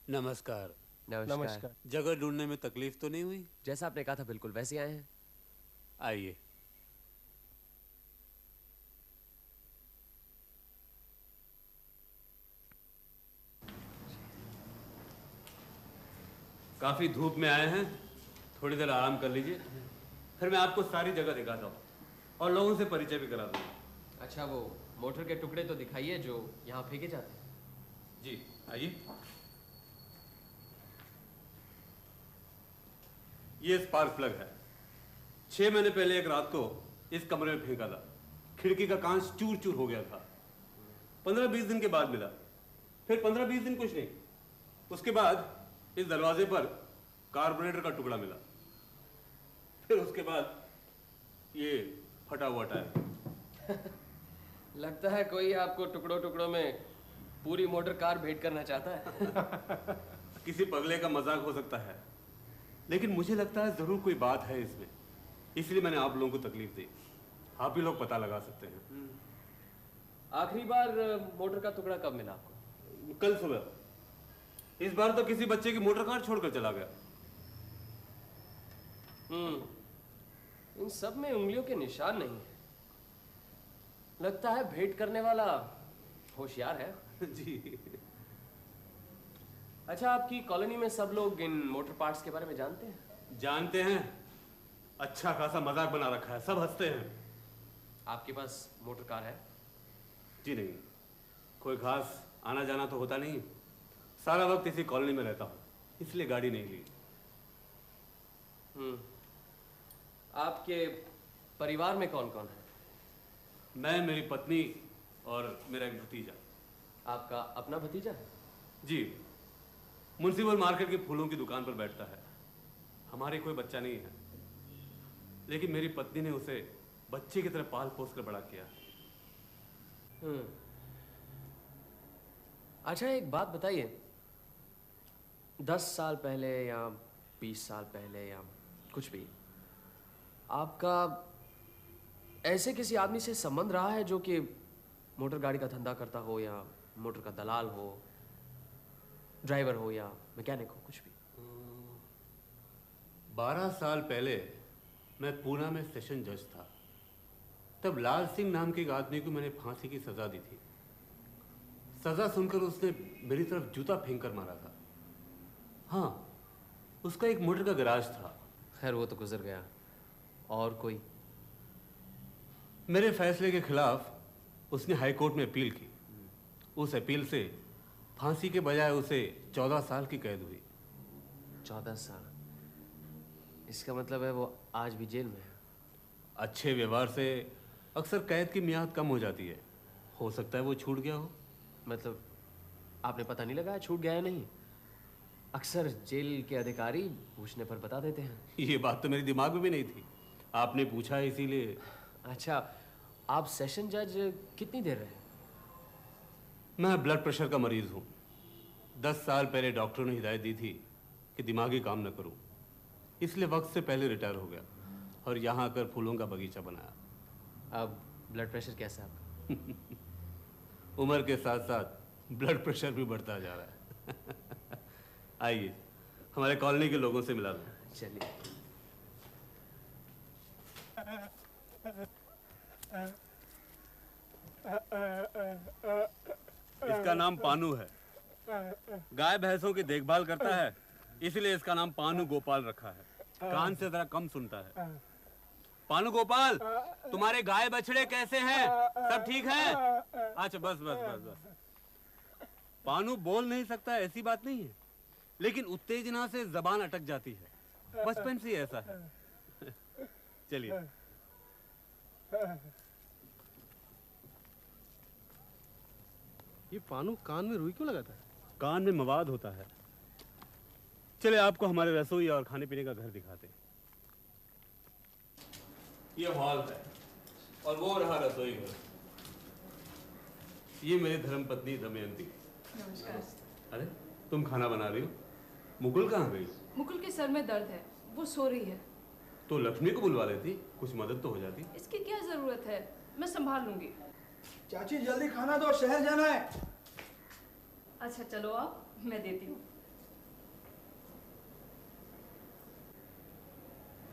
नमस्कार। नमस्कार। जगह ढूंढने में तकलीफ तो नहीं हुई? जैसा आपने कहा था बिल्कुल वैसे आए हैं। आइए। काफी धूप में आए हैं, थोड़ी देर आराम कर लीजिए, फिर मैं आपको सारी जगह दिखाता हूँ और लोगों से परिचय भी करा दूंगा। अच्छा, वो मोटर के टुकड़े तो दिखाइए जो यहाँ फेंके जाते हैं। जी आइए। ये स्पार्क प्लग है। 6 महीने पहले एक रात को इस कमरे में फेंका था। खिड़की का कांच चूर चूर हो गया था। 15-20 दिन के बाद मिला। फिर 15-20 दिन कुछ नहीं, उसके बाद इस दरवाजे पर कार्बोरेटर का टुकड़ा मिला। फिर उसके बाद ये फटा हुआ टायर। लगता है कोई आपको टुकड़ों टुकड़ों में पूरी मोटर कार भेंट करना चाहता है। किसी पगले का मजाक हो सकता है, लेकिन मुझे लगता है जरूर कोई बात है इसमें, इसलिए मैंने आप लोगों को तकलीफ दी। आप ही लोग पता लगा सकते हैं। आखिरी बार मोटर का टुकड़ा कब मिला आपको? कल सुबह। इस बार तो किसी बच्चे की मोटर कार छोड़कर चला गया। इन सब में उंगलियों के निशान नहीं है। लगता है भेंट करने वाला होशियार है। जी। अच्छा, आपकी कॉलोनी में सब लोग इन मोटर पार्ट्स के बारे में जानते हैं? जानते हैं। अच्छा खासा मजाक बना रखा है, सब हंसते हैं। आपके पास मोटर कार है? जी नहीं, कोई खास आना जाना तो होता नहीं। सारा वक्त इसी कॉलोनी में रहता हूँ, इसलिए गाड़ी नहीं ली। आपके परिवार में कौन कौन है? मैं, मेरी पत्नी और मेरा एक भतीजा। आपका अपना भतीजा है? जी, म्युनिसिपल मार्केट के फूलों की दुकान पर बैठता है। हमारे कोई बच्चा नहीं है, लेकिन मेरी पत्नी ने उसे बच्चे की तरह पाल पोस कर बड़ा किया। अच्छा, एक बात बताइए, 10 साल पहले या 20 साल पहले या कुछ भी, आपका ऐसे किसी आदमी से संबंध रहा है जो कि मोटर गाड़ी का धंधा करता हो, या मोटर का दलाल हो, ड्राइवर हो या मैकेनिक हो, कुछ भी? 12 साल पहले मैं पूना में सेशन जज था। तब लाल सिंह नाम के एक आदमी को मैंने फांसी की सजा दी थी। सजा सुनकर उसने मेरी तरफ जूता फेंक कर मारा था। हाँ, उसका एक मोटर का गैराज था। खैर, वो तो गुजर गया। और कोई? मेरे फैसले के खिलाफ उसने हाई कोर्ट में अपील की। उस अपील से फांसी के बजाय उसे 14 साल की कैद हुई। 14 साल? इसका मतलब है वो आज भी जेल में है? अच्छे व्यवहार से अक्सर कैद की मियाद कम हो जाती है। हो सकता है वो छूट गया हो। मतलब आपने पता नहीं लगाया छूट गया है नहीं? अक्सर जेल के अधिकारी पूछने पर बता देते हैं। ये बात तो मेरे दिमाग में भी नहीं थी, आपने पूछा है इसीलिए। अच्छा, आप सेशन जज कितनी देर रहे? मैं ब्लड प्रेशर का मरीज हूँ। 10 साल पहले डॉक्टरों ने हिदायत दी थी कि दिमागी काम न करूं, इसलिए वक्त से पहले रिटायर हो गया और यहाँ आकर फूलों का बगीचा बनाया। अब ब्लड प्रेशर कैसा है आपका? उम्र के साथ साथ ब्लड प्रेशर भी बढ़ता जा रहा है। आइए, हमारे कॉलोनी के लोगों से मिला दो। चलिए। इसका नाम पानू है। गाय भैंसों की देखभाल करता है, इसलिए इसका नाम पानू गोपाल रखा है। कान से जरा कम सुनता है। पानू गोपाल, तुम्हारे गाय बछड़े कैसे हैं? सब ठीक है? अच्छा, बस बस बस बस। पानू बोल नहीं सकता ऐसी बात नहीं है, लेकिन उत्तेजना से जबान अटक जाती है। बचपन से ऐसा है। चलिए। ये पानू कान में रुई क्यों लगाता है? कान में मवाद होता है। चले आपको हमारे रसोई और खाने पीने का घर दिखाते हैं। ये हॉल है और वो रहा रसोई घर। ये मेरी धर्मपत्नी दमयंती। नमस्कार। अरे, तुम खाना बना रही हो? मुकुल कहाँ गई? मुकुल के सर में दर्द है, वो सो रही है। तो लक्ष्मी को बुलवा लेती, कुछ मदद तो हो जाती। इसकी क्या जरूरत है, मैं संभाल लूंगी। चाची जल्दी खाना दो, शहर जाना है। अच्छा चलो, आप मैं देती हूँ।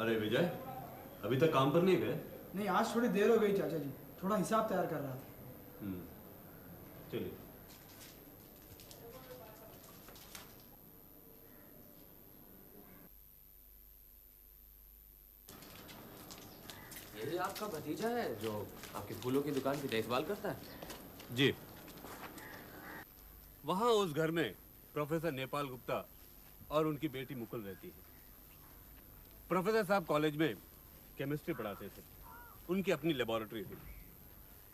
अरे विजय, अभी तक काम पर नहीं गए? नहीं, आज थोड़ी देर हो गई चाचा जी, थोड़ा हिसाब तैयार कर रहा था। चलिए। यही आपका भतीजा है जो आपके फूलों की दुकान की देखभाल करता है? जी। वहां उस घर में प्रोफेसर नेपाल गुप्ता और उनकी बेटी मुकुल रहती है। प्रोफेसर साहब कॉलेज में केमिस्ट्री पढ़ाते थे, उनकी अपनी लेबोरेटरी थी।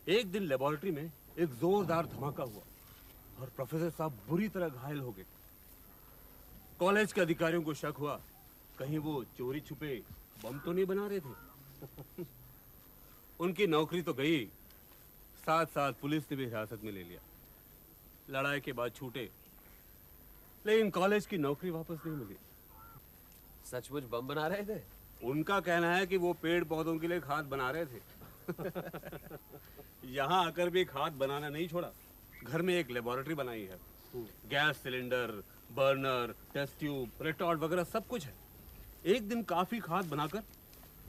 एक दिन लेबोरेटरी में एक जोरदार धमाका हुआ और प्रोफेसर साहब बुरी तरह घायल हो गए। कॉलेज के अधिकारियों को शक हुआ कहीं वो चोरी छुपे बम तो नहीं बना रहे थे। उनकी नौकरी तो गई, साथ साथ पुलिस ने भी हिरासत में ले लिया। लड़ाई के बाद छूटे, लेकिन कॉलेज की नौकरी वापस नहीं मिली। सचमुच बम बना रहे थे? उनका कहना है कि वो पेड़ पौधों के लिए खाद बना रहे थे। यहाँ आकर भी खाद बनाना नहीं छोड़ा, घर में एक लेबोरेटरी बनाई है। Gas cylinder, burner, test tube, retort वगैरह सब कुछ है। एक दिन काफी खाद बनाकर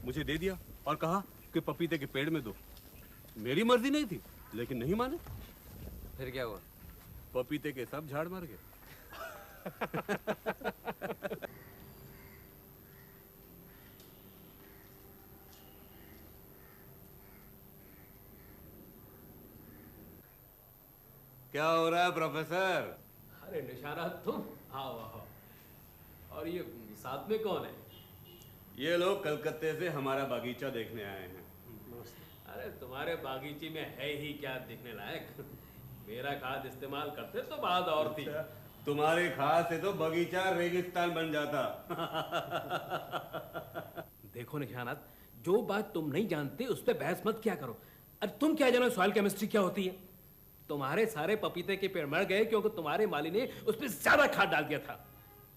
मुझे दे दिया और कहा कि पपीते के पेड़ में दो। मेरी मर्जी नहीं थी, लेकिन नहीं माने। फिर क्या हुआ? पपीते के सब झाड़ मार गए। क्या हो रहा है प्रोफेसर? अरे निशाना, तुम आओ आओ। और ये साथ में कौन है? ये लोग कलकत्ते से हमारा बागीचा देखने आए हैं। अरे तुम्हारे बागीचे में है ही क्या देखने लायक? मेरा खाद इस्तेमाल करते तो बात और थी। तुम्हारे खाद से तो बगीचा रेगिस्तान बन जाता। देखो निशानात, जो बात तुम नहीं जानते उस पर बहस मत क्या करो। अरे तुम क्या जानो सॉइल केमिस्ट्री क्या होती है? तुम्हारे सारे पपीते के पेड़ मर गए क्योंकि तुम्हारे माली ने उस पर ज्यादा खाद डाल दिया था।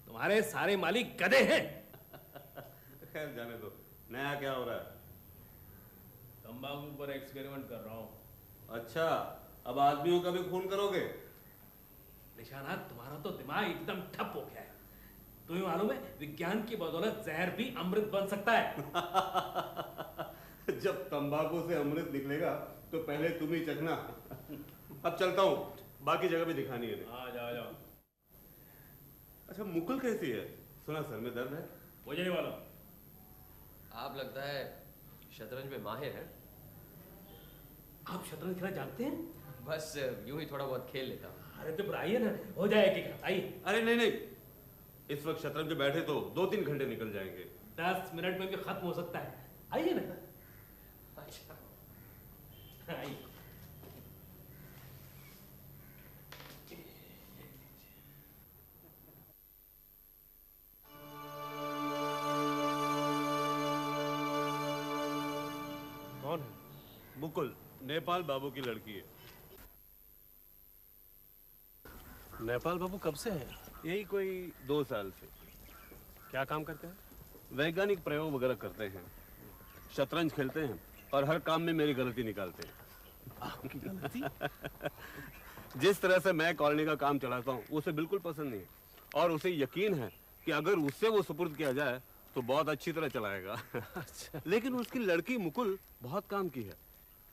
तुम्हारे सारे माली गधे हैं। खैर जाने दो, नया क्या हो रहा है? तंबाकू पर एक्सपेरिमेंट कर रहा हूं। अच्छा, अब आदमियों का भी खून करोगे? निशानात, तुम्हारा तो दिमाग एकदम ठप हो गया है। तुम्हें मालूम है, विज्ञान की बदौलत जहर भी अमृत बन सकता है। जब तंबाकू से अमृत निकलेगा तो पहले तुम ही चखना। अब चलता हूँ, बाकी जगह भी दिखानी है। आ जाओ। अच्छा, मुकुल कैसी है? सुना सर में दर्द है। मुझे नहीं मालूम। आप लगता है शतरंज में माहिर हैं। आप शतरंज खेलना जानते हैं? बस यूं ही थोड़ा बहुत खेल लेता हूँ। अरे तो फिर आइए ना, हो जाएगी। आइए। अरे नहीं, इस वक्त शतरंज पे बैठे तो 2-3 घंटे निकल जाएंगे। 10 मिनट में भी खत्म हो सकता है। आइए ना। अच्छा, आइए। कौन है? मुकुल, नेपाल बाबू की लड़की है। नेपाल बाबू कब से है? यही कोई 2 साल से। क्या काम करते हैं? वैज्ञानिक प्रयोग वगैरह करते हैं, शतरंज खेलते हैं और हर काम में मेरी गलती निकालते हैं। आपकी गलती? जिस तरह से मैं कॉलोनी का काम चलाता हूँ उसे बिल्कुल पसंद नहीं है और उसे यकीन है कि अगर उससे वो सुपुर्द किया जाए तो बहुत अच्छी तरह चलाएगा। अच्छा। लेकिन उसकी लड़की मुकुल बहुत काम की है।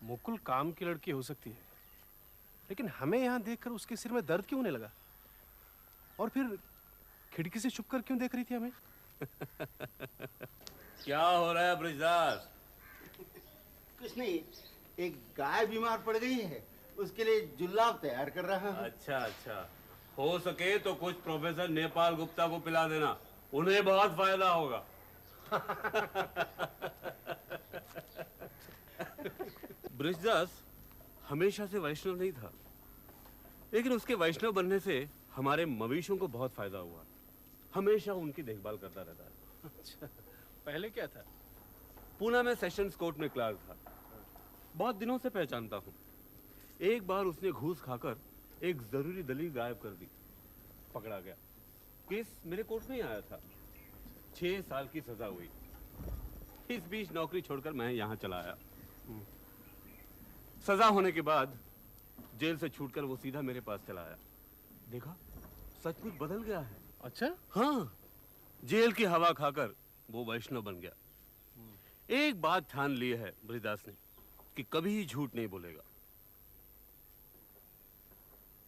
मुकुल काम की लड़की हो सकती है, लेकिन हमें यहाँ देखकर उसके सिर में दर्द क्यों होने लगा? और फिर खिड़की से छुपकर क्यों देख रही थी हमें? क्या हो रहा है ब्रिजदास? कुछ नहीं, एक गाय बीमार पड़ गई है, उसके लिए जुल्लाब तैयार कर रहा हूँ। अच्छा, हो सके तो कुछ प्रोफेसर नेपाल गुप्ता को पिला देना, उन्हें बहुत फायदा होगा। ब्रिजदास हमेशा से वैष्णव नहीं था, लेकिन उसके वैष्णव बनने से हमारे मवेशियों को बहुत फायदा हुआ। हमेशा उनकी देखभाल करता रहता है। अच्छा, पहले क्या था? पूना में सेशंस कोर्ट में क्लार्क था। बहुत दिनों से पहचानता हूँ। एक बार उसने घूस खाकर एक जरूरी दलील गायब कर दी, पकड़ा गया। केस मेरे कोर्ट में ही आया था। 6 साल की सजा हुई। इस बीच नौकरी छोड़कर मैं यहाँ चला आया। सजा होने के बाद जेल से छूटकर वो सीधा मेरे पास चला आया। देखा, सचमुच बदल गया है। अच्छा, हाँ, जेल की हवा खाकर वो वैष्णव बन गया। एक बात ठान ली है ब्रिजदास ने कि कभी झूठ नहीं बोलेगा।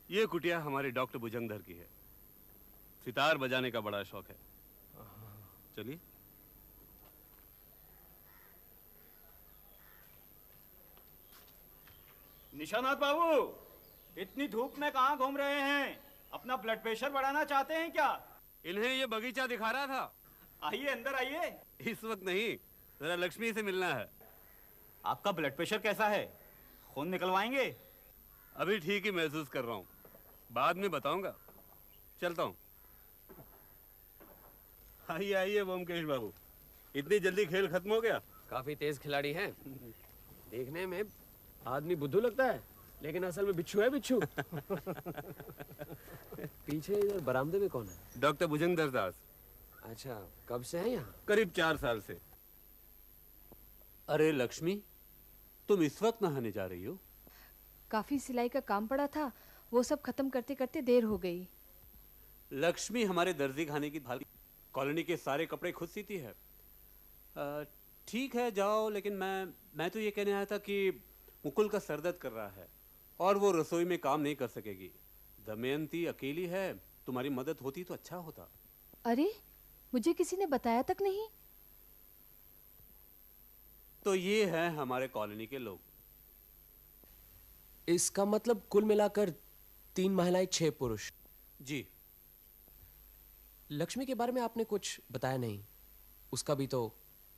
ये कुटिया हमारे डॉक्टर भुजंगधर की है। सितार बजाने का बड़ा शौक है। चलिए। निशानाथ बाबू, इतनी धूप में कहाँ घूम रहे हैं? अपना ब्लड प्रेशर बढ़ाना चाहते हैं क्या? इन्हें ये बगीचा दिखा रहा था। आइए अंदर आइए। इस वक्त नहीं, जरा लक्ष्मी से मिलना है। आपका ब्लड प्रेशर कैसा है? खून निकलवाएंगे? अभी ठीक ही महसूस कर रहा हूँ, बाद में बताऊंगा। चलता हूँ। आइए आइए ब्योमकेश बाबू, इतनी जल्दी खेल खत्म हो गया? काफी तेज खिलाड़ी हैं। देखने में आदमी बुद्धू लगता है, लेकिन असल में बिच्छू है, बिच्छू। पीछे इधर बरामदे में कौन है? डॉक्टर भुजंगधर दास। अच्छा, कब से हैं यहाँ? करीब 4 साल से। अरे लक्ष्मी, तुम इस वक्त नहाने जा रही हो? काफी सिलाई का काम पड़ा था, वो सब खत्म करते करते देर हो गई। लक्ष्मी हमारे दर्जी खाने की भाली कॉलोनी के सारे कपड़े खुद सीती है। ठीक है जाओ, लेकिन मैं तो ये कहने आया था कि मुकुल का सर दर्द कर रहा है और वो रसोई में काम नहीं कर सकेगी। दमयंती अकेली है, तुम्हारी मदद होती तो अच्छा होता। अरे, मुझे किसी ने बताया तक नहीं। तो ये हैं हमारे कॉलोनी के लोग। इसका मतलब कुल मिलाकर 3 महिलाएं 6 पुरुष। जी। लक्ष्मी के बारे में आपने कुछ बताया नहीं। उसका भी तो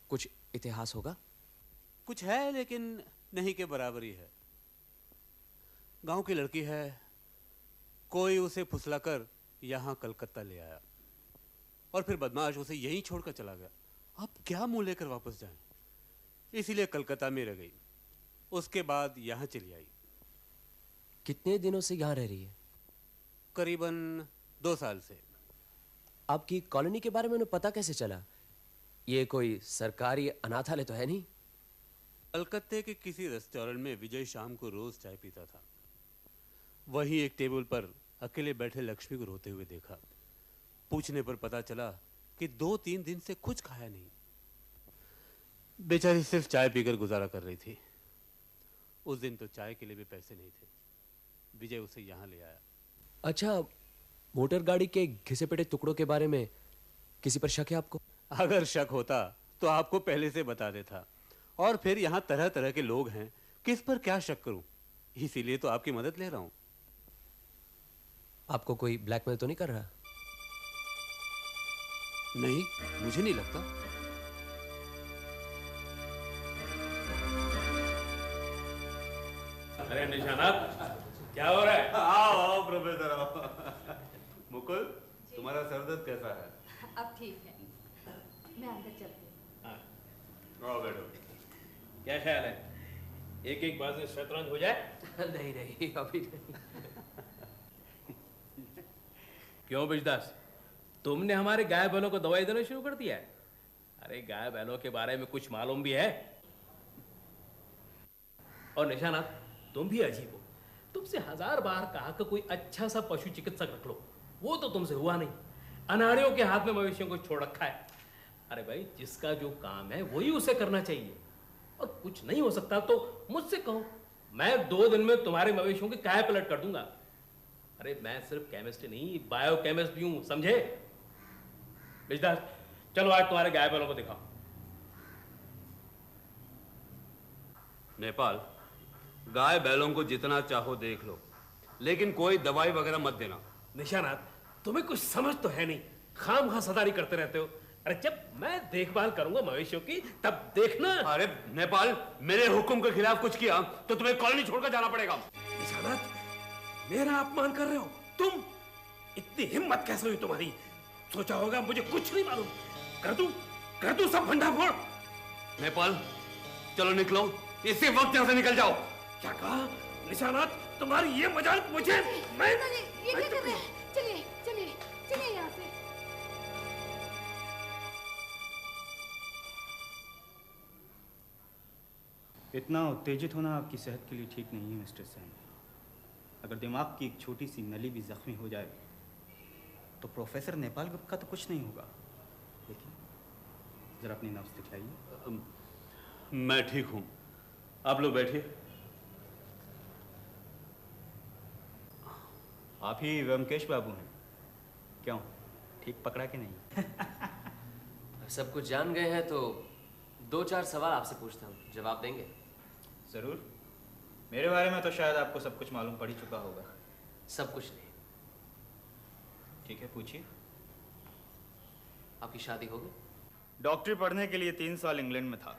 कुछ इतिहास होगा। कुछ है, लेकिन नहीं के बराबर ही है। गांव की लड़की है, कोई उसे फुसलाकर यहां कलकत्ता ले आया और फिर बदमाश उसे यहीं छोड़कर चला गया। अब क्या मुंह लेकर वापस जाएं? इसीलिए कलकत्ता में रह गई। उसके बाद यहां चली आई। कितने दिनों से यहाँ रह रही है? करीबन 2 साल से। आपकी कॉलोनी के बारे में उन्हें पता कैसे चला? ये कोई सरकारी अनाथालय तो है नहीं? कलकत्ते के किसी रेस्टोरेंट में विजय शाम को रोज चाय पीता था। वहीं एक टेबल पर अकेले बैठे लक्ष्मी को रोते हुए देखा। पूछने पर पता चला कि 2-3 दिन से कुछ खाया नहीं। बेचारी सिर्फ चाय पीकर गुजारा कर रही थी। उस दिन तो चाय के लिए भी पैसे नहीं थे। विजय उसे यहाँ ले आया। अच्छा, मोटर गाड़ी के घिसे पिटे टुकड़ों के बारे में किसी पर शक है आपको? अगर शक होता तो आपको पहले से बता देता। और फिर यहाँ तरह तरह के लोग हैं, किस पर क्या शक करूं? इसीलिए तो आपकी मदद ले रहा हूं। आपको कोई ब्लैकमेल तो नहीं कर रहा? नहीं, मुझे नहीं लगता। अरे निशानाथ, क्या हो रहा है? आओ आओ प्रोफेसर आओ। मुकुल, तुम्हारा सर दर्द कैसा है? अब ठीक है, मैं अंदर चलती हूँ। आओ बैठो। क्या ख्याल है, एक एक बार से शतरंज हो जाए? नहीं नहीं, अभी नहीं। क्यों बिजदास, तुमने हमारे गाय बैलों को दवाई देना शुरू कर दिया है? अरे गाय बैलों के बारे में कुछ मालूम भी है? और निशानाथ, तुम भी अजीब हो। तुमसे 1000 बार कहा कि कोई अच्छा सा पशु चिकित्सक रख लो, वो तो तुमसे हुआ नहीं। अनाड़ियों के हाथ में मवेशियों को छोड़ रखा है। अरे भाई, जिसका जो काम है वही उसे करना चाहिए। और कुछ नहीं हो सकता तो मुझसे कहो, मैं 2 दिन में तुम्हारे मवेशियों की काया पलट कर दूंगा। अरे मैं सिर्फ केमिस्ट नहीं, बायो केमिस्ट भी हूं, समझे? बिजदास, चलो आज तुम्हारे गाय बैलों को दिखाओ। नेपाल, गाय बैलों को जितना चाहो देख लो, लेकिन कोई दवाई वगैरह मत देना। निशानाथ, तुम्हें कुछ समझ तो है नहीं, खामखा सदारी करते रहते हो। अरे जब मैं देखभाल करूंगा मवेशियों की, तब देखना। अरे नेपाल, मेरे हुक्म के खिलाफ कुछ किया तो तुम्हें कॉलोनी छोड़कर जाना पड़ेगा। निशानाथ, मेरा अपमान कर रहे हो तुम? इतनी हिम्मत कैसे हुई तुम्हारी? सोचा होगा मुझे कुछ नहीं मालूम। कर दूं सब भंडा फोड़। नेपाल, चलो निकलो, इसी वक्त यहाँ से निकल जाओ। क्या कहा निशानाथ? तुम्हारी ये मजाल मुझे? मैं ये क्या कर रहे हैं? चलिए चलिए चलिए यहाँ से। इतना उत्तेजित होना आपकी सेहत के लिए ठीक नहीं है मिस्टर सैम। अगर दिमाग की एक छोटी सी नली भी जख्मी हो जाए तो प्रोफेसर नेपाल गुप्ता का तो कुछ नहीं होगा। देखिए, जरा अपनी नब्ज दिखलाइए। मैं ठीक हूं, आप लोग बैठिए। आप ही व्योमकेश बाबू हैं? क्यों, ठीक पकड़ा कि नहीं? सब कुछ जान गए हैं तो 2-4 सवाल आपसे पूछता हूँ, जवाब देंगे? ज़रूर। मेरे बारे में तो शायद आपको सब कुछ मालूम पड़ ही चुका होगा। सब कुछ नहीं। ठीक है, पूछिए। आपकी शादी हो गई? डॉक्टरी पढ़ने के लिए 3 साल इंग्लैंड में था,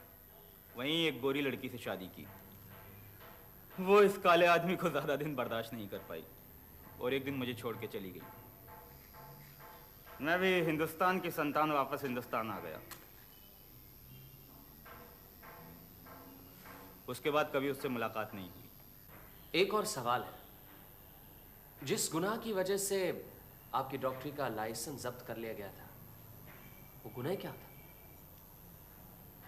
वहीं एक गोरी लड़की से शादी की। वो इस काले आदमी को ज़्यादा दिन बर्दाश्त नहीं कर पाई और एक दिन मुझे छोड़ के चली गई। मैं भी हिंदुस्तान की संतान वापस हिंदुस्तान आ गया। उसके बाद कभी उससे मुलाकात नहीं हुई। एक और सवाल है, जिस गुनाह की वजह से आपकी डॉक्टरी का लाइसेंस जब्त कर लिया गया था, वो गुनाह क्या था?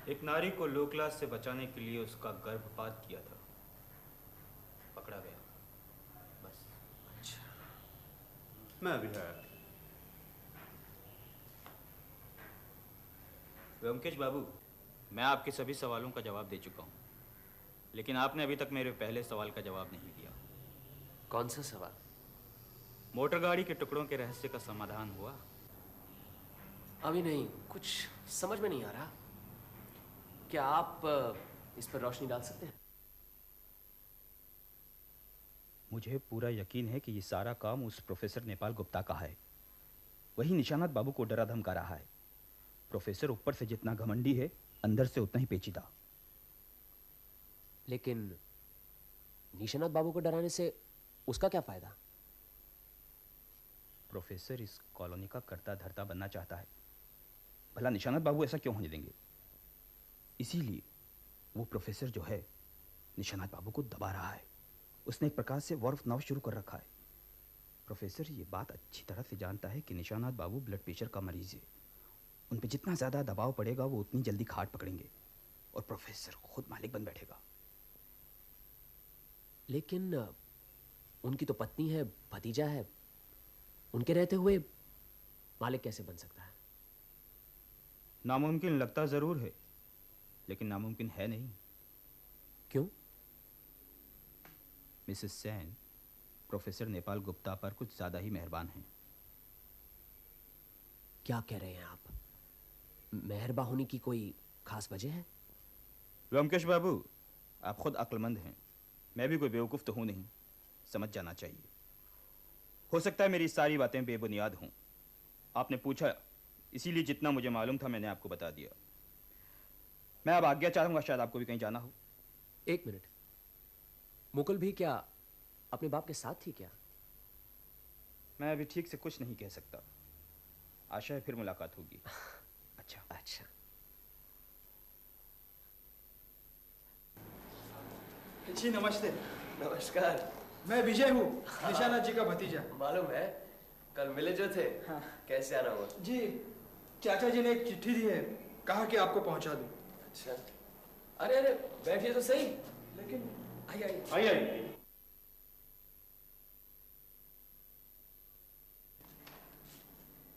एक नारी को लो क्लास से बचाने के लिए उसका गर्भपात किया था, पकड़ा गया, बस। अच्छा, मैं अभी आया। व्योमकेश बाबू, मैं आपके सभी सवालों का जवाब दे चुका हूँ, लेकिन आपने अभी तक मेरे पहले सवाल का जवाब नहीं दिया। कौन सा सवाल? मोटर गाड़ी के टुकड़ों के रहस्य का समाधान हुआ? अभी नहीं, कुछ समझ में नहीं आ रहा। क्या आप इस पर रोशनी डाल सकते हैं? मुझे पूरा यकीन है कि ये सारा काम उस प्रोफेसर नेपाल गुप्ता का है। वही निशानात बाबू को डरा धमका रहा है। प्रोफेसर ऊपर से जितना घमंडी है, अंदर से उतना ही पेचीदा। लेकिन निशानात बाबू को डराने से उसका क्या फायदा? प्रोफेसर इस कॉलोनी का कर्ता धर्ता बनना चाहता है। भला निशानात बाबू ऐसा क्यों होने देंगे? इसीलिए वो प्रोफेसर जो है, निशानात बाबू को दबा रहा है। उसने एक प्रकार से वॉर ऑफ नाव शुरू कर रखा है। प्रोफेसर ये बात अच्छी तरह से जानता है कि निशानात बाबू ब्लड प्रेशर का मरीज है। उन पर जितना ज़्यादा दबाव पड़ेगा, वो उतनी जल्दी खाट पकड़ेंगे और प्रोफेसर खुद मालिक बन बैठेगा। लेकिन उनकी तो पत्नी है, भतीजा है, उनके रहते हुए मालिक कैसे बन सकता है? नामुमकिन लगता ज़रूर है, लेकिन नामुमकिन है नहीं। क्यों? मिसेस सेन प्रोफेसर नेपाल गुप्ता पर कुछ ज़्यादा ही मेहरबान हैं। क्या कह रहे हैं आप? मेहरबा होने की कोई खास वजह है? व्योमकेश बाबू, आप खुद अक्लमंद हैं, मैं भी कोई बेवकूफ़ तो हूँ नहीं, समझ जाना चाहिए। हो सकता है मेरी सारी बातें बेबुनियाद हों। आपने पूछा, इसीलिए जितना मुझे मालूम था मैंने आपको बता दिया। मैं अब आज्ञा चाहूँगा, शायद आपको भी कहीं जाना हो। 1 मिनट, मुकुल भी क्या अपने बाप के साथ थी क्या? मैं अभी ठीक से कुछ नहीं कह सकता। आशा है फिर मुलाकात होगी। अच्छा अच्छा। जी नमस्ते। नमस्कार। मैं विजय हूँ, निशानाथ जी का भतीजा। मालूम है, कल मिले जो थे। हाँ। कैसे आना हुआ? जी चाचा जी ने एक चिट्ठी दी है, कहा कि आपको पहुंचा दूं। अच्छा, अरे अरे बैठिए तो सही। लेकिन आइए।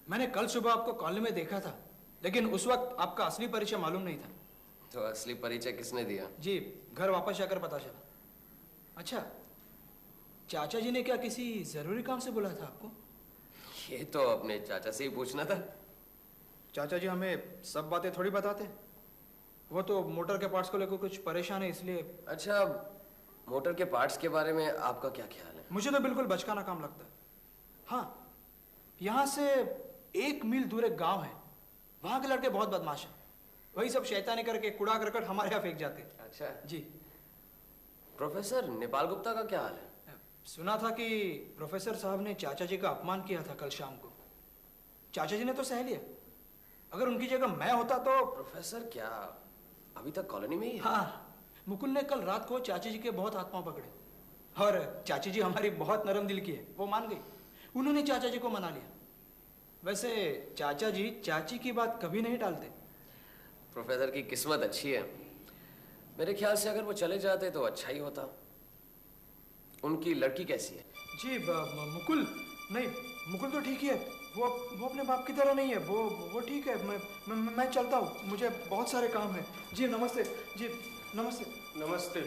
मैंने कल सुबह आपको कॉलेज में देखा था, लेकिन उस वक्त आपका असली परिचय मालूम नहीं था। तो असली परिचय किसने दिया? जी घर वापस जाकर पता चला। अच्छा, चाचा जी ने क्या किसी जरूरी काम से बुलाया था आपको? ये तो अपने चाचा से ही पूछना था। चाचा जी हमें सब बातें थोड़ी बताते। वो तो मोटर के पार्ट्स को लेकर कुछ परेशान है, इसलिए। अच्छा, मोटर के पार्ट्स के बारे में आपका क्या ख्याल है? मुझे तो बिल्कुल बचकाना काम लगता है। हाँ, यहाँ से 1 मील दूर एक गांव है, वहाँ के लड़के बहुत बदमाश हैं। वही सब शैतानी करके कूड़ा करकट हमारे यहाँ फेंक जाते। अच्छा जी। प्रोफेसर नेपाल गुप्ता का क्या हाल है? सुना था कि प्रोफेसर साहब ने चाचा जी का अपमान किया था कल शाम को। चाचा जी ने तो सह लिया। अगर उनकी जगह मैं होता तो। प्रोफेसर क्या अभी तक कॉलोनी में ही है? हाँ, मुकुल ने कल रात को चाची जी के बहुत हाथ पांव पकड़े और चाची जी हमारी बहुत नरम दिल की है, वो मान गई। उन्होंने चाचा जी को मना लिया। वैसे चाचा जी चाची की बात कभी नहीं टालते। प्रोफेसर की किस्मत अच्छी है। मेरे ख्याल से अगर वो चले जाते तो अच्छा ही होता। उनकी लड़की कैसी है? जी मुकुल नहीं, मुकुल तो ठीक ही है। वो अपने बाप की तरह नहीं है। वो ठीक है। मैं चलता हूँ, मुझे बहुत सारे काम है। जी नमस्ते। जी नमस्ते। नमस्ते।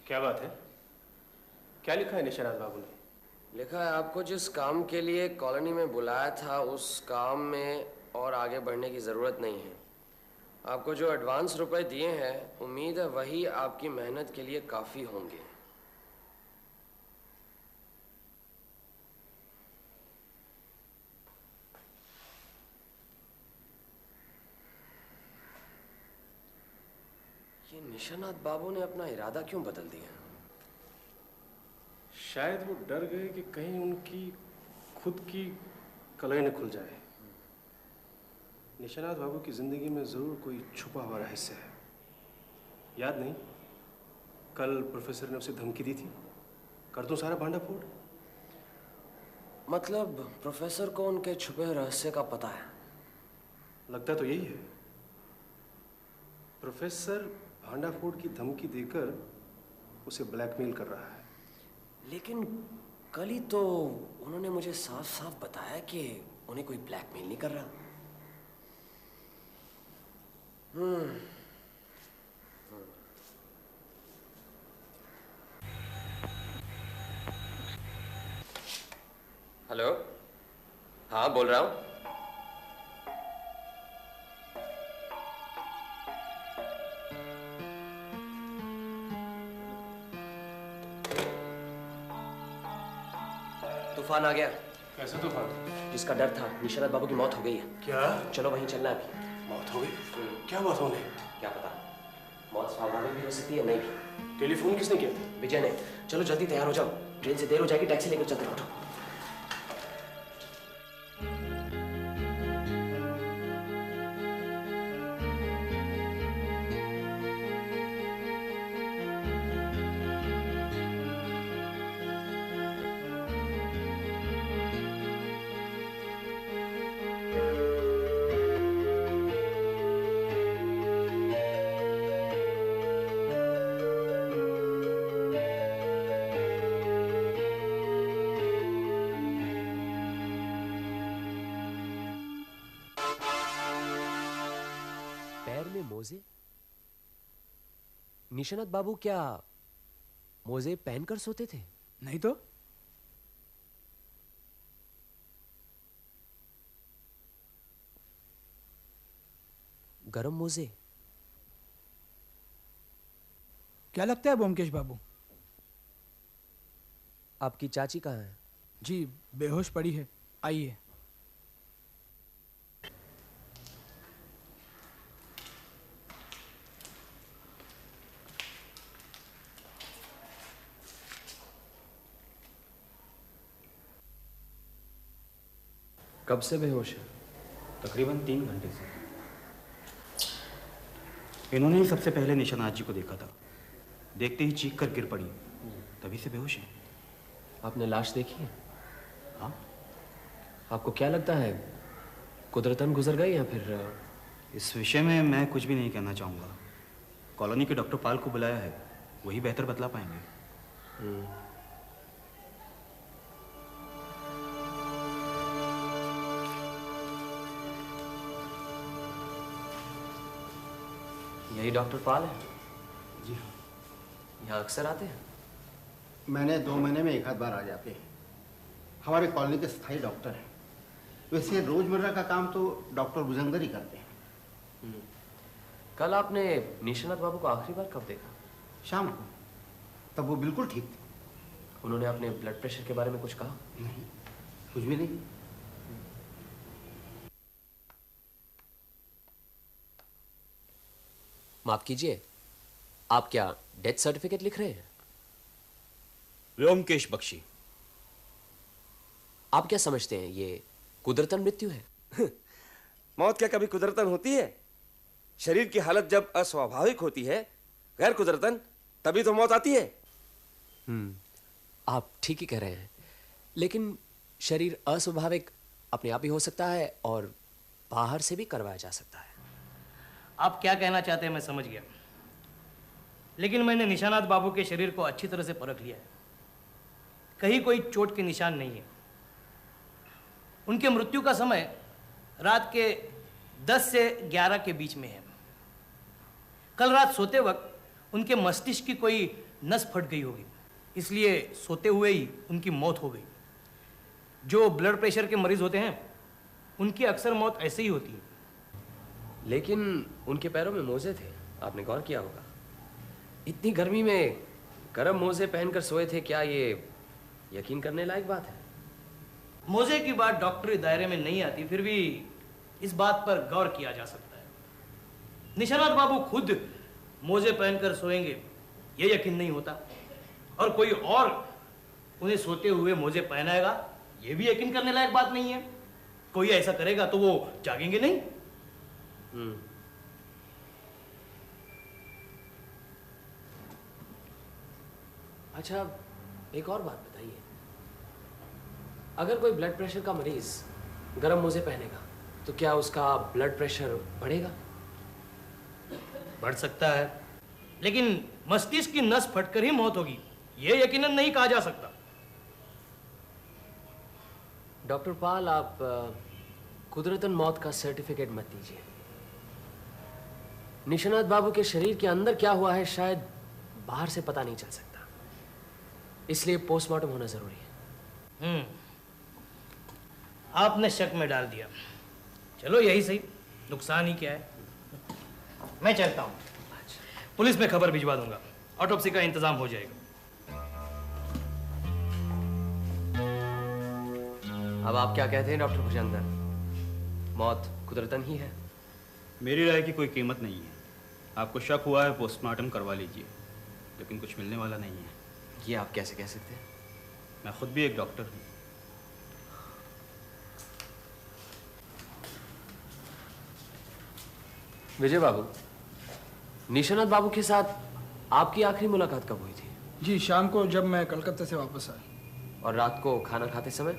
क्या बात है? क्या लिखा है निशानाथ बाबू ने? लिखा है आपको जिस काम के लिए कॉलोनी में बुलाया था उस काम में और आगे बढ़ने की ज़रूरत नहीं है। आपको जो एडवांस रुपए दिए हैं उम्मीद है वही आपकी मेहनत के लिए काफ़ी होंगे। ये निशानाथ बाबू ने अपना इरादा क्यों बदल दिया? शायद वो डर गए कि कहीं उनकी खुद की कलई न खुल जाए। निशानाथ बाबू की जिंदगी में जरूर कोई छुपा हुआ रहस्य है। याद नहीं, कल प्रोफेसर ने उसे धमकी दी थी, कर दूं सारा भांडा फोड़। मतलब प्रोफेसर को उनके छुपे रहस्य का पता है? लगता तो यही है। प्रोफेसर भांडा फोड़ की धमकी देकर उसे ब्लैकमेल कर रहा है। लेकिन कल ही तो उन्होंने मुझे साफ साफ बताया कि उन्हें कोई ब्लैकमेल नहीं कर रहा। हेलो, हाँ बोल रहा हूँ। तूफान आ गया। कैसा तूफान? जिसका डर था, निशानाथ बाबू की मौत हो गई है। क्या? चलो वहीं चलना है अभी। मौत हो गई? क्या बात होने? क्या पता, मौत स्वाभाविक भी हो सकती है, नहीं भी। टेलीफोन किसने किया? विजय ने। चलो जल्दी तैयार हो जाओ, ट्रेन से देर हो जाएगी, टैक्सी लेकर चलते उठो। मोजे? निशानाथ बाबू क्या मोजे पहनकर सोते थे? नहीं तो। गरम मोजे? क्या लगता है ब्योमकेश बाबू? आपकी चाची कहाँ है? जी बेहोश पड़ी है, आइए। कब से बेहोश है? तकरीबन 3 घंटे से। इन्होंने ही सबसे पहले निशानाथ जी को देखा था। देखते ही चीख कर गिर पड़ी, तभी से बेहोश है। आपने लाश देखी है? हाँ। आपको क्या लगता है, कुदरतन गुजर गई या फिर? इस विषय में मैं कुछ भी नहीं कहना चाहूँगा। कॉलोनी के डॉक्टर पाल को बुलाया है, वही बेहतर बतला पाएंगे। यही डॉक्टर पाल है? जी हाँ। यहाँ अक्सर आते हैं? मैंने 2 महीने में एक आध बार आ जाते हैं। हमारे कॉलोनी के स्थायी डॉक्टर हैं। वैसे रोजमर्रा का काम तो डॉक्टर भुजंगर ही करते हैं। कल आपने निशानाथ बाबू को आखिरी बार कब देखा? शाम को, तब वो बिल्कुल ठीक थे। उन्होंने अपने ब्लड प्रेशर के बारे में कुछ कहा? नहीं, कुछ भी नहीं। माफ कीजिए, आप क्या डेथ सर्टिफिकेट लिख रहे हैं? व्योमकेश बख्शी। आप क्या समझते हैं ये कुदरतन मृत्यु है? मौत क्या कभी कुदरतन होती है? शरीर की हालत जब अस्वाभाविक होती है, गैर कुदरतन, तभी तो मौत आती है। आप ठीक ही कह रहे हैं, लेकिन शरीर अस्वाभाविक अपने आप ही हो सकता है और बाहर से भी करवाया जा सकता है। आप क्या कहना चाहते हैं मैं समझ गया, लेकिन मैंने निशानाथ बाबू के शरीर को अच्छी तरह से परख लिया है। कहीं कोई चोट के निशान नहीं है। उनके मृत्यु का समय रात के 10 से 11 के बीच में है। कल रात सोते वक्त उनके मस्तिष्क की कोई नस फट गई होगी, इसलिए सोते हुए ही उनकी मौत हो गई। जो ब्लड प्रेशर के मरीज होते हैं उनकी अक्सर मौत ऐसे ही होती है। लेकिन उनके पैरों में मोजे थे, आपने गौर किया होगा। इतनी गर्मी में गर्म मोजे पहनकर सोए थे, क्या ये यकीन करने लायक बात है? मोजे की बात डॉक्टरी दायरे में नहीं आती, फिर भी इस बात पर गौर किया जा सकता है। निशानाथ बाबू खुद मोजे पहनकर सोएंगे ये यकीन नहीं होता, और कोई और उन्हें सोते हुए मोजे पहनाएगा ये भी यकीन करने लायक बात नहीं है। कोई ऐसा करेगा तो वो जागेंगे नहीं। अच्छा, एक और बात बताइए, अगर कोई ब्लड प्रेशर का मरीज गर्म मोजे पहनेगा तो क्या उसका ब्लड प्रेशर बढ़ेगा? बढ़ सकता है, लेकिन मस्तिष्क की नस फटकर ही मौत होगी ये यकीनन नहीं कहा जा सकता। डॉक्टर पाल, आप कुदरतन मौत का सर्टिफिकेट मत दीजिए। निशानाथ बाबू के शरीर के अंदर क्या हुआ है शायद बाहर से पता नहीं चल सकता, इसलिए पोस्टमार्टम होना जरूरी है। आपने शक में डाल दिया। चलो यही सही, नुकसान ही क्या है। मैं चलता हूँ, पुलिस में खबर भिजवा दूंगा, ऑटोप्सी का इंतजाम हो जाएगा। अब आप क्या कहते हैं डॉक्टर भुजंगर, मौत कुदरतन ही है? मेरी राय की कोई कीमत नहीं है। आपको शक हुआ है, पोस्टमार्टम करवा लीजिए, लेकिन कुछ मिलने वाला नहीं है। ये आप कैसे कह सकते हैं? मैं खुद भी एक डॉक्टर हूँ। विजय बाबू, निशानाथ बाबू के साथ आपकी आखिरी मुलाकात कब हुई थी? जी, शाम को जब मैं कलकत्ता से वापस आया। और रात को खाना खाते समय?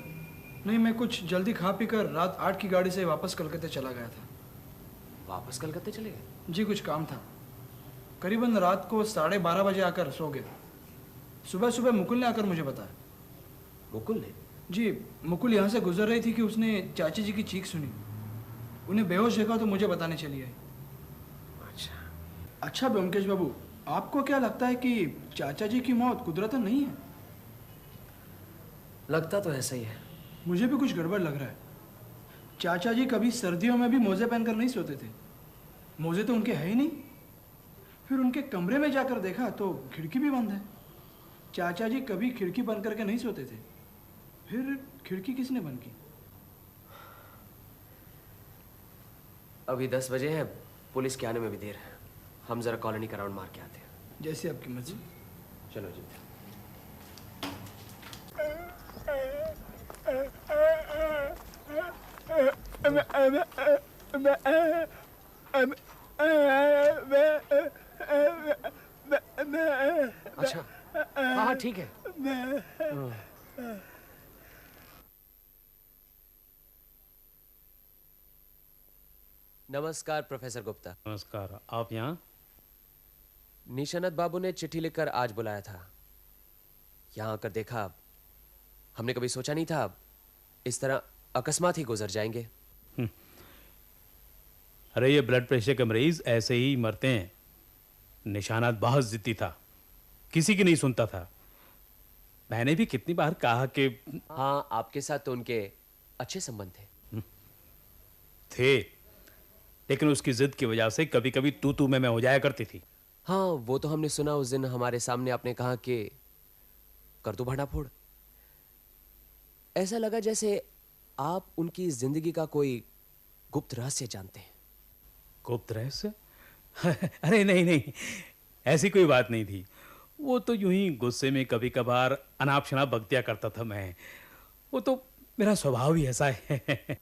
नहीं, मैं कुछ जल्दी खा पी कर रात 8 की गाड़ी से वापस कलकत्ते चला गया था। वापस कलकत्ते चले गए? जी, कुछ काम था। करीबन रात को 12:30 बजे आकर सो गए। सुबह सुबह मुकुल ने आकर मुझे बताया। मुकुल ने? जी, मुकुल यहाँ से गुजर रही थी कि उसने चाची जी की चीख सुनी। उन्हें बेहोश देखा तो मुझे बताने चली आई। अच्छा ब्योमकेश बाबू, आपको क्या लगता है कि चाचा जी की मौत कुदरतन नहीं है? लगता तो ऐसा ही है। मुझे भी कुछ गड़बड़ लग रहा है। चाचा जी कभी सर्दियों में भी मोजे पहनकर नहीं सोते थे। मोजे तो उनके है ही नहीं। फिर उनके कमरे में जाकर देखा तो खिड़की भी बंद है। चाचा जी कभी खिड़की बंद करके नहीं सोते थे। फिर खिड़की किसने बंद की? अभी 10 बजे है, पुलिस के आने में भी देर है। हम जरा कॉलोनी का राउंड मार के आते हैं। जैसे आपकी मर्जी। चलो जी। अच्छा, हाँ ठीक है। नमस्कार प्रोफेसर गुप्ता। नमस्कार, आप यहाँ? निशानाथ बाबू ने चिट्ठी लिखकर आज बुलाया था। यहाँ आकर देखा, हमने कभी सोचा नहीं था इस तरह अकस्मात ही गुजर जाएंगे। अरे ये ब्लड प्रेशर के मरीज ऐसे ही मरते हैं। निशानाथ बहुत जिद्दी था, किसी की नहीं सुनता था। मैंने भी कितनी बार कहा कि हाँ, आपके साथ तो उनके अच्छे संबंध थे, लेकिन उसकी जिद की वजह से कभी कभी तू मैं हो जाया करती थी। हाँ, वो तो हमने सुना। उस दिन हमारे सामने आपने कहा कि कर दो भंडाफोड़। ऐसा लगा जैसे आप उनकी जिंदगी का कोई गुप्त रहस्य जानते हैं। गुप्त रहस्य? अरे नहीं, ऐसी कोई बात नहीं थी। वो तो यूं ही गुस्से में कभी कभार अनाप शनाप बक दिया करता था मैं। वो तो मेरा स्वभाव ही ऐसा है।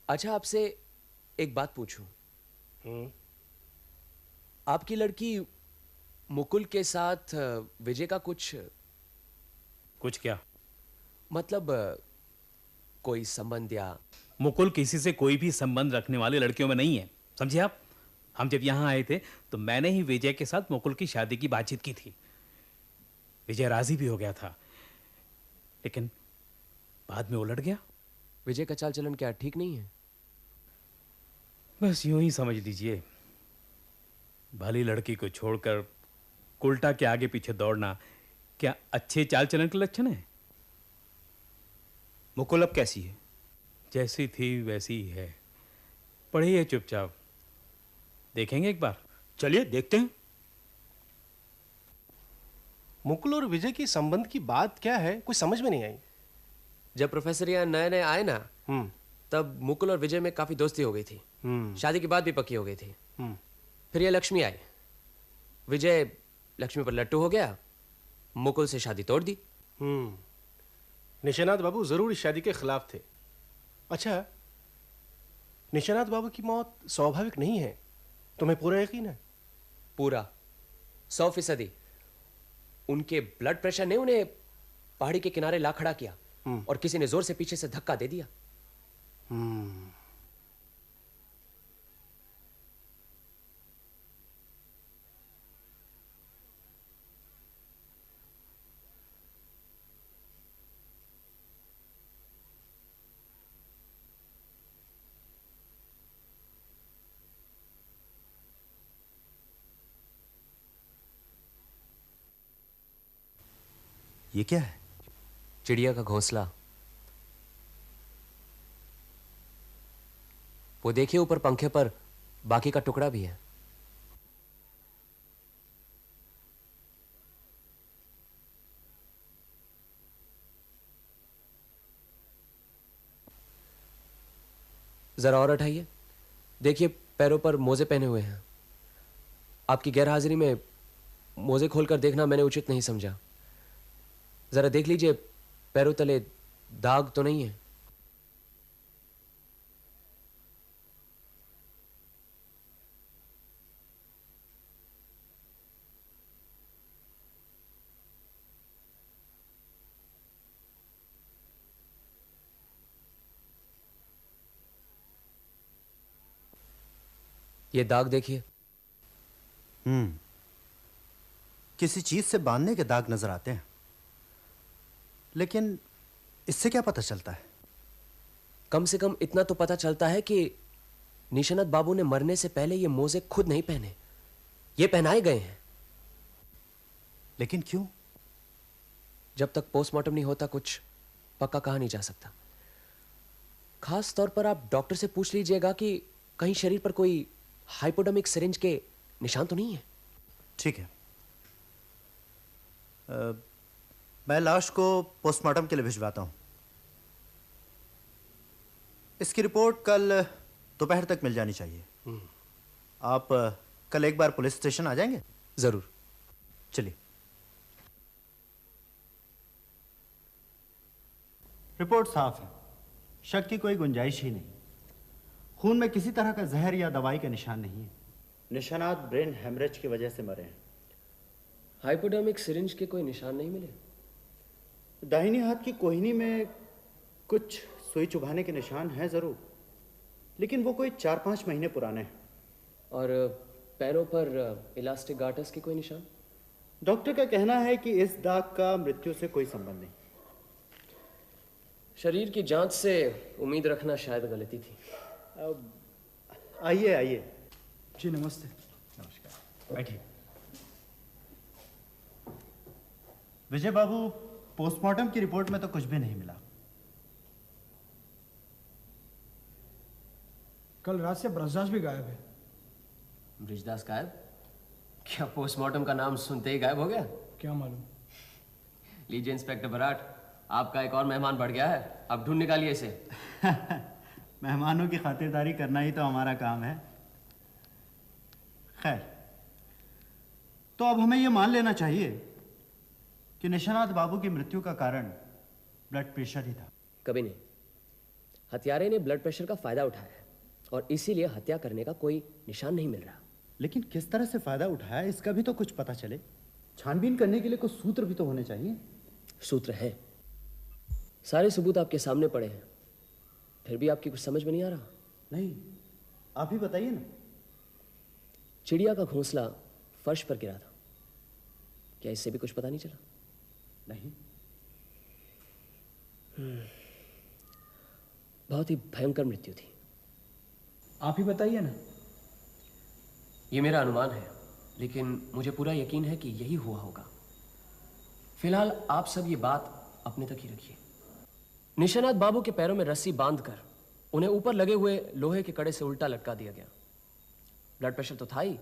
अच्छा, आपसे एक बात पूछूं? आपकी लड़की मुकुल के साथ विजय का कुछ क्या मतलब कोई संबंध या? मुकुल किसी से कोई भी संबंध रखने वाली लड़कियों में नहीं है, समझे आप? हम जब यहाँ आए थे तो मैंने ही विजय के साथ मुकुल की शादी की बातचीत की थी। विजय राजी भी हो गया था, लेकिन बाद में उलट गया। विजय का चाल चलन क्या ठीक नहीं है? बस यूं ही समझ लीजिए, भली लड़की को छोड़कर उल्टा के आगे पीछे दौड़ना क्या अच्छे चाल चलन के लक्षण है? मुकुल अब कैसी है? जैसी थी वैसी ही है, पढ़ी है चुपचाप। देखेंगे एक बार? चलिए देखते हैं। मुकुल और विजय की संबंध की बात क्या है, कुछ समझ में नहीं आई। जब प्रोफेसर यहाँ नए नए आए ना, तब मुकुल और विजय में काफी दोस्ती हो गई थी। शादी की बात भी पक्की हो गई थी। फिर ये लक्ष्मी आई, विजय लक्ष्मी पर लट्टू हो गया, मुकुल से शादी तोड़ दी। निशानाथ बाबू जरूर इस शादी के खिलाफ थे। अच्छा, निशानाथ बाबू की मौत स्वाभाविक नहीं है, तुम्हें पूरा यकीन है? पूरा 100%। उनके ब्लड प्रेशर ने उन्हें पहाड़ी के किनारे ला खड़ा किया और किसी ने जोर से पीछे से धक्का दे दिया। ये क्या है? चिड़िया का घोंसला। वो देखिए ऊपर पंखे पर बाकी का टुकड़ा भी है। जरा और उठाइए, देखिए पैरों पर मोजे पहने हुए हैं। आपकी गैरहाजिरी में मोजे खोलकर देखना मैंने उचित नहीं समझा। जरा देख लीजिए पैरों तले दाग तो नहीं है? ये दाग देखिए। किसी चीज से बांधने के दाग नजर आते हैं, लेकिन इससे क्या पता चलता है? कम से कम इतना तो पता चलता है कि निशानत बाबू ने मरने से पहले ये मोजे खुद नहीं पहने, ये पहनाए गए हैं। लेकिन क्यों? जब तक पोस्टमार्टम नहीं होता कुछ पक्का कहा नहीं जा सकता। खास तौर पर आप डॉक्टर से पूछ लीजिएगा कि कहीं शरीर पर कोई हाइपोडर्मिक सिरिंज के निशान तो नहीं है। ठीक है, मैं लाश को पोस्टमार्टम के लिए भिजवाता हूं। इसकी रिपोर्ट कल दोपहर तक मिल जानी चाहिए। आप कल एक बार पुलिस स्टेशन आ जाएंगे? जरूर। चलिए। रिपोर्ट साफ है, शक की कोई गुंजाइश ही नहीं। खून में किसी तरह का जहर या दवाई का निशान नहीं है। निशानात ब्रेन हेमरेज की वजह से मरे हैं। हाइपोडर्मिक सिरिंज के कोई निशान नहीं मिले? दाहिनी हाथ की कोहनी में कुछ सुई चुभाने के निशान हैं जरूर, लेकिन वो कोई 4-5 महीने पुराने हैं। और पैरों पर इलास्टिक गार्टर्स के कोई निशान? डॉक्टर का कहना है कि इस दाग का मृत्यु से कोई संबंध नहीं। शरीर की जांच से उम्मीद रखना शायद गलती थी। आइए आइए। जी नमस्ते। नमस्कार, बैठिए। विजय बाबू, पोस्टमार्टम की रिपोर्ट में तो कुछ भी नहीं मिला। कल रात से ब्रजदास भी गायब है। ब्रिजदास गायब? क्या पोस्टमार्टम का नाम सुनते ही गायब हो गया? क्या मालूम। लीजिए इंस्पेक्टर बराट, आपका एक और मेहमान बढ़ गया है, अब ढूंढ निकालिए इसे। मेहमानों की खातिरदारी करना ही तो हमारा काम है। खैर, तो अब हमें यह मान लेना चाहिए कि निशानात बाबू की मृत्यु का कारण ब्लड प्रेशर ही था। कभी नहीं। हत्यारे ने ब्लड प्रेशर का फायदा उठाया है और इसीलिए हत्या करने का कोई निशान नहीं मिल रहा। लेकिन किस तरह से फायदा उठाया इसका भी तो कुछ पता चले। छानबीन करने के लिए कुछ सूत्र भी तो होने चाहिए। सूत्र है, सारे सबूत आपके सामने पड़े हैं, फिर भी आपकी कुछ समझ में नहीं आ रहा? नहीं, आप ही बताइए ना। चिड़िया का घोंसला फर्श पर गिरा था। क्या इससे भी कुछ पता नहीं चला? नहीं। बहुत ही भयंकर मृत्यु थी। आप ही बताइए ना। ये मेरा अनुमान है, लेकिन मुझे पूरा यकीन है कि यही हुआ होगा। फिलहाल आप सब ये बात अपने तक ही रखिए। निशानाथ बाबू के पैरों में रस्सी बांधकर उन्हें ऊपर लगे हुए लोहे के कड़े से उल्टा लटका दिया गया। ब्लड प्रेशर तो था ही,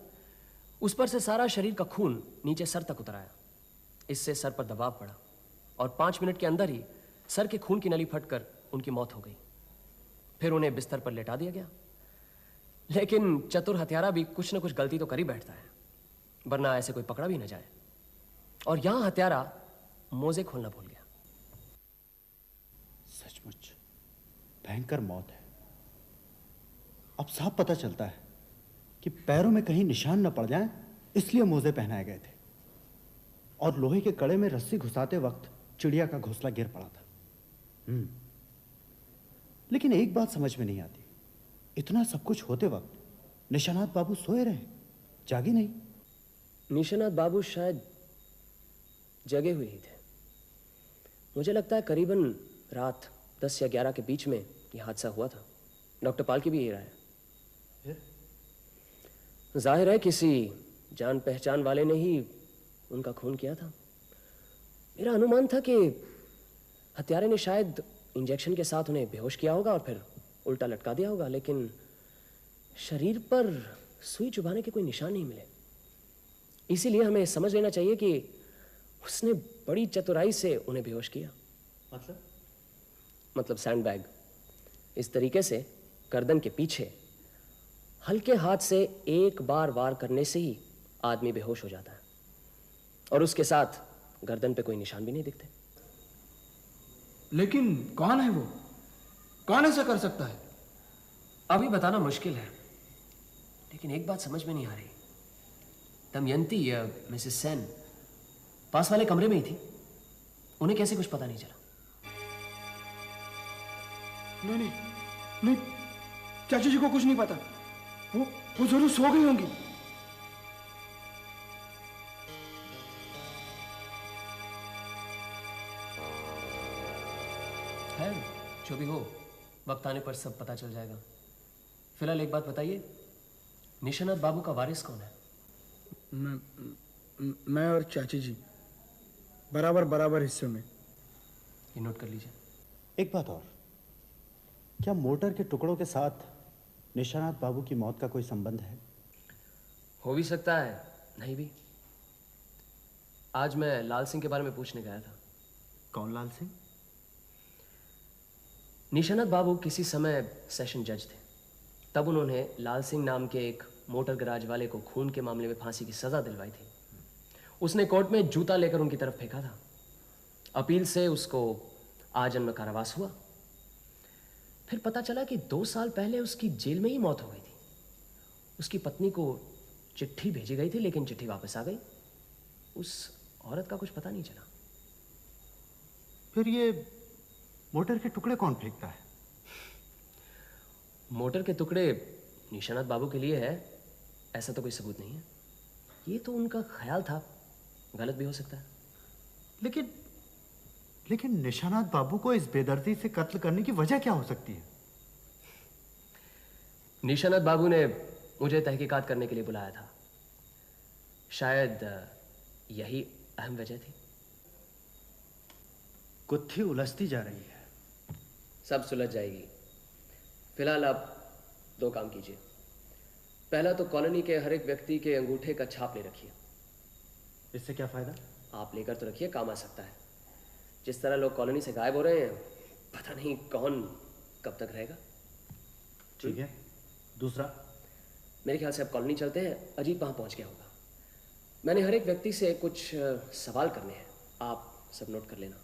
उस पर से सारा शरीर का खून नीचे सर तक उतर आया। इससे सर पर दबाव पड़ा और 5 मिनट के अंदर ही सर के खून की नली फटकर उनकी मौत हो गई। फिर उन्हें बिस्तर पर लेटा दिया गया। लेकिन चतुर हत्यारा भी कुछ न कुछ गलती तो कर ही बैठता है, वरना ऐसे कोई पकड़ा भी न जाए। और यहां हत्यारा मोजे खोलना भूल गया। सचमुच भयंकर मौत है। अब साफ पता चलता है कि पैरों में कहीं निशान न पड़ जाएं, इसलिए मोजे पहनाए गए थे और लोहे के कड़े में रस्सी घुसाते वक्त चिड़िया का घोंसला गिर पड़ा था। लेकिन एक बात समझ में नहीं आती, इतना सब कुछ होते वक्त निशानाथ बाबू सोए रहे, जागे नहीं। निशानाथ बाबू शायद जगे हुए ही थे। मुझे लगता है करीबन रात 10 या 11 के बीच में यह हादसा हुआ था। डॉक्टर पाल की भी यही राय है। जाहिर है किसी जान पहचान वाले ने ही उनका खून किया था। मेरा अनुमान था कि हत्यारे ने शायद इंजेक्शन के साथ उन्हें बेहोश किया होगा और फिर उल्टा लटका दिया होगा, लेकिन शरीर पर सुई चुभाने के कोई निशान नहीं मिले। इसीलिए हमें समझ लेना चाहिए कि उसने बड़ी चतुराई से उन्हें बेहोश किया। मतलब सैंडबैग। इस तरीके से गर्दन के पीछे हल्के हाथ से एक बार वार करने से ही आदमी बेहोश हो जाता है और उसके साथ गर्दन पे कोई निशान भी नहीं दिखते। लेकिन कौन है वो? कौन ऐसा कर सकता है? अभी बताना मुश्किल है, लेकिन एक बात समझ में नहीं आ रही। दमयंती या मिसेस सेन पास वाले कमरे में ही थी, उन्हें कैसे कुछ पता नहीं चला? नहीं, चाची जी को कुछ नहीं पता। वो जरूर सो गई होंगी। है, जो भी हो, वक्त आने पर सब पता चल जाएगा। फिलहाल एक बात बताइए, निशानाथ बाबू का वारिस कौन है? मैं और चाची जी बराबर हिस्सों में। ये नोट कर लीजिए। एक बात और, क्या मोटर के टुकड़ों के साथ निशानाथ बाबू की मौत का कोई संबंध है? हो भी सकता है, नहीं भी। आज मैं लाल सिंह के बारे में पूछने गया था। कौन लाल सिंह? निशानाथ बाबू किसी समय सेशन जज थे। तब उन्होंने लाल सिंह नाम के एक मोटर गैराज वाले को खून के मामले में फांसी की सजा दिलवाई थी। उसने कोर्ट में जूता लेकर उनकी तरफ फेंका था। अपील से उसको आजन्म कारावास हुआ। फिर पता चला कि 2 साल पहले उसकी जेल में ही मौत हो गई थी। उसकी पत्नी को चिट्ठी भेजी गई थी, लेकिन चिट्ठी वापस आ गई। उस औरत का कुछ पता नहीं चला। फिर ये मोटर के टुकड़े कौन फेंकता है? मोटर के टुकड़े निशानाथ बाबू के लिए है, ऐसा तो कोई सबूत नहीं है। ये तो उनका ख्याल था, गलत भी हो सकता है। लेकिन निशानाथ बाबू को इस बेदर्दी से कत्ल करने की वजह क्या हो सकती है? निशानाथ बाबू ने मुझे तहकीकात करने के लिए बुलाया था। शायद यही अहम वजह थी। गुत्थी उलझती जा रही है। सब सुलझ जाएगी। फिलहाल आप 2 काम कीजिए। पहला तो कॉलोनी के हर एक व्यक्ति के अंगूठे का छाप ले रखिए। इससे क्या फायदा? आप लेकर तो रखिए, काम आ सकता है। जिस तरह लोग कॉलोनी से गायब हो रहे हैं, पता नहीं कौन कब तक रहेगा। ठीक है। दूसरा? मेरे ख्याल से अब कॉलोनी चलते हैं। अजीत वहां पहुंच गया होगा। मैंने हर एक व्यक्ति से कुछ सवाल करने हैं, आप सब नोट कर लेना।